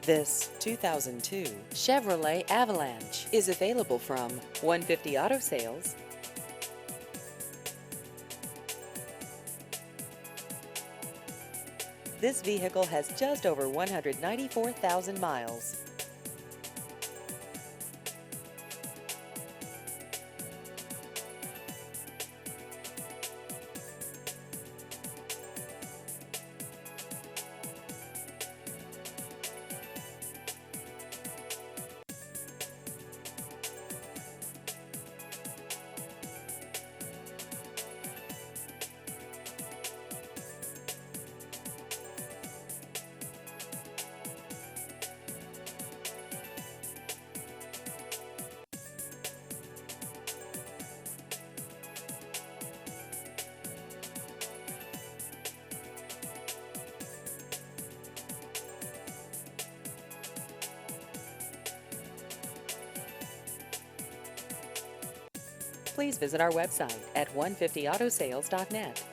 This 2002 Chevrolet Avalanche is available from 150 Auto Sales. This vehicle has just over 194,000 miles. Please visit our website at 150autosales.net.